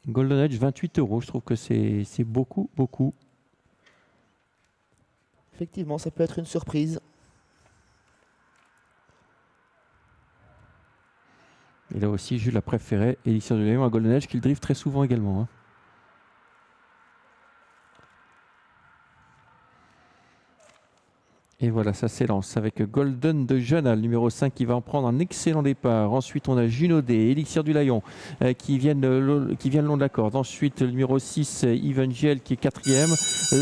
Golden Edge, 28 €. Je trouve que c'est beaucoup, beaucoup. Effectivement, ça peut être une surprise. Et là aussi, Jules a préféré Elixir du Lion à Golden Edge, qu'il drive très souvent également. Hein. Et voilà, ça s'élance avec Golden de Jana, le numéro 5, qui va en prendre un excellent départ. Ensuite, on a Junodé, Elixir du Lion, qui viennent le long de la corde. Ensuite, le numéro 6, Evangel, qui est 4e.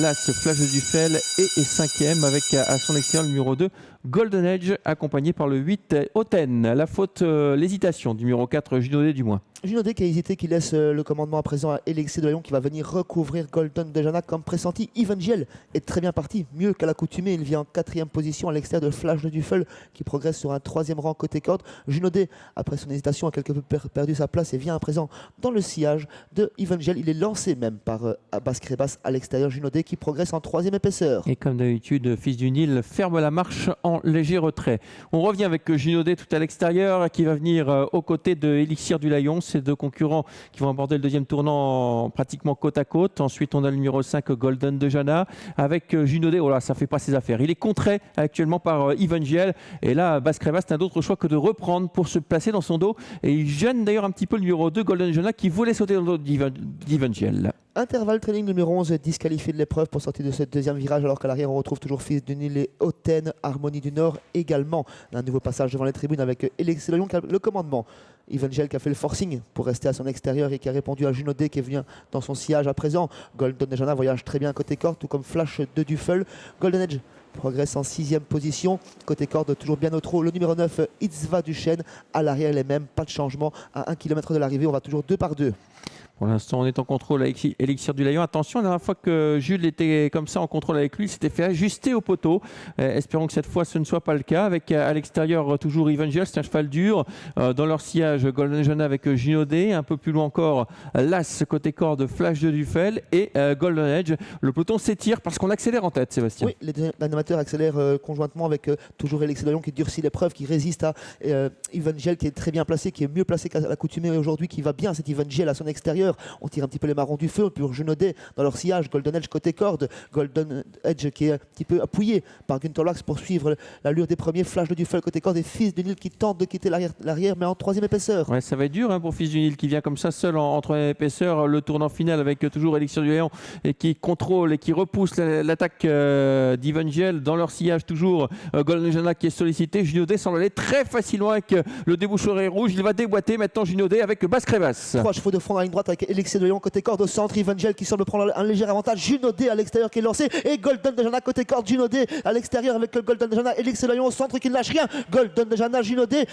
L'As, Flash de Duffel, est 5e, avec à son extérieur le numéro 2, Golden Edge, accompagné par le 8, Oten. La faute, l'hésitation du numéro 4, Junodé du moins. Junodé qui a hésité, qui laisse le commandement à présent à Elixir de Lion, qui va venir recouvrir Golden de Jana comme pressenti. Evangel est très bien parti, mieux qu'à l'accoutumée. Il vient en 4e position à l'extérieur de Flash de Duffel, qui progresse sur un 3e rang côté corde. Junodé, après son hésitation, a quelque peu perdu sa place et vient à présent dans le sillage de Evangel. Il est lancé même par Abbas Krebas à l'extérieur. Junodé qui progresse en 3e épaisseur. Et comme d'habitude, Fils du Nil ferme la marche en léger retrait. On revient avec Junodé tout à l'extérieur, qui va venir aux côtés de Elixir du Lion. Ces deux concurrents qui vont aborder le deuxième tournant pratiquement côte à côte. Ensuite, on a le numéro 5, Golden de Jana, avec Junodé. Oh là, ça ne fait pas ses affaires. Il est contré actuellement par Evangel. Et là, Abbas Krebas n'a d'autre choix que de reprendre pour se placer dans son dos. Et il gêne d'ailleurs un petit peu le numéro 2, Golden de Jana, qui voulait sauter dans le dos d'Evangel. Intervalle training numéro 11, disqualifié de l'épreuve pour sortir de ce deuxième virage, alors qu'à l'arrière on retrouve toujours Fils du Nil et Oten, Harmonie du Nord également. Un nouveau passage devant les tribunes avec Elixir Lion qui a le commandement. Evangel qui a fait le forcing pour rester à son extérieur et qui a répondu à Junodé qui est venu dans son sillage à présent. Golden de Jana voyage très bien côté corde, tout comme Flash de Duffel. Golden Edge progresse en 6e position. Côté corde, toujours bien au trot. Le numéro 9, Itzva Duchesne. À l'arrière, les mêmes, pas de changement. À 1 km de l'arrivée, on va toujours 2 par 2. Pour l'instant, on est en contrôle avec Elixir du Lion. Attention, la dernière fois que Jules était comme ça en contrôle avec lui, il s'était fait ajuster au poteau. Espérons que cette fois, ce ne soit pas le cas. Avec à l'extérieur, toujours Evangel, c'est un cheval dur. Dans leur sillage, Golden Jana avec Junodé. Un peu plus loin encore, L'As, côté corde, Flash de Duffel et Golden Edge. Le peloton s'étire parce qu'on accélère en tête, Sébastien. Oui, les deux animateurs accélèrent conjointement avec toujours Elixir Lion qui durcit l'épreuve, qui résiste à Evangel qui est très bien placé, qui est mieux placé qu'à l'accoutumée aujourd'hui, qui va bien cet Evangel à son extérieur. On tire un petit peu les marrons du feu pour Junodé dans leur sillage. Golden Edge côté corde. Golden Edge qui est un petit peu appuyé par Gunther Lachs pour suivre l'allure des premiers. Flash de Duffel côté corde et Fils du Nil qui tente de quitter l'arrière mais en 3e épaisseur. Ouais, ça va être dur hein, pour Fils du Nil qui vient comme ça seul en 3e épaisseur. Le tournant final avec toujours Elixir du Lion et qui contrôle et qui repousse l'attaque d'Evangel dans leur sillage. Toujours Golden Jana qui est sollicité. Junodé semble aller très facilement avec le déboucheur rouge. Il va déboîter maintenant Junodé avec Abbas Krebas. 3 chevaux de front à ligne droite avec Elixir de Lion côté corde au centre. Evangel qui semble prendre un léger avantage. Junodé à l'extérieur qui est lancé et Golden de Jana côté corde. Junodé à l'extérieur avec le Golden de Jana. Elixir de Lion au centre qui ne lâche rien. Golden de Jana, Junodé,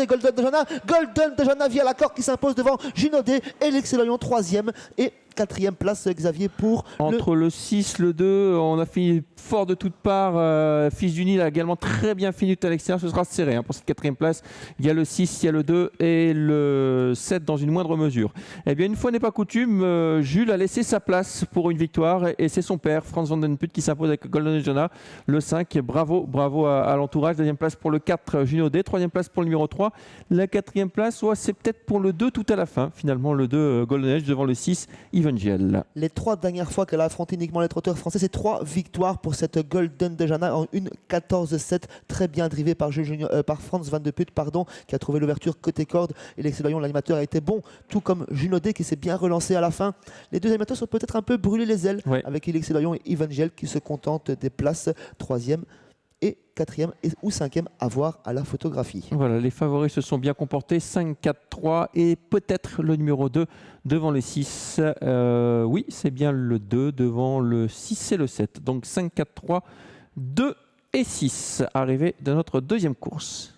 Golden de Jana. Golden de Jana via la corde qui s'impose devant Junodé. Elixir de Lion 3e et 4e place Xavier pour entre le 6, le 2, on a fini fort de toutes parts. Fils du Nil a également très bien fini tout à l'extérieur. Ce sera serré hein, pour cette 4e place. Il y a le 6, il y a le 2 et le 7 dans une moindre mesure. Eh bien, une fois n'est pas coutume, Jules a laissé sa place pour une victoire et c'est son père, Franz van den Put, qui s'impose avec Golden Jana. Le 5, bravo à l'entourage. 2e place pour le 4, Junodé. 3e place pour le numéro 3. La 4e place, c'est peut-être pour le 2 tout à la fin. Finalement, le 2, Golden Edge devant le 6, Evangel. Les 3 dernières fois qu'elle a affronté uniquement les trotteurs français, c'est 3 victoires pour cette Golden de Jana en une 14-7, très bien drivée par Franz van de Put, qui a trouvé l'ouverture côté corde. Et Elixir Lion, l'animateur, a été bon, tout comme Junodé qui s'est bien relancé à la fin. Les deux animateurs sont peut-être un peu brûlés les ailes, avec Elixir Lion et Evangel qui se contentent des places 3e et 4e ou 5e à voir à la photographie. Voilà, les favoris se sont bien comportés, 5, 4, 3 et peut-être le numéro 2 devant le 6. Oui, c'est bien le 2 devant le 6 et le 7. Donc 5, 4, 3, 2 et 6, arrivé de notre deuxième course.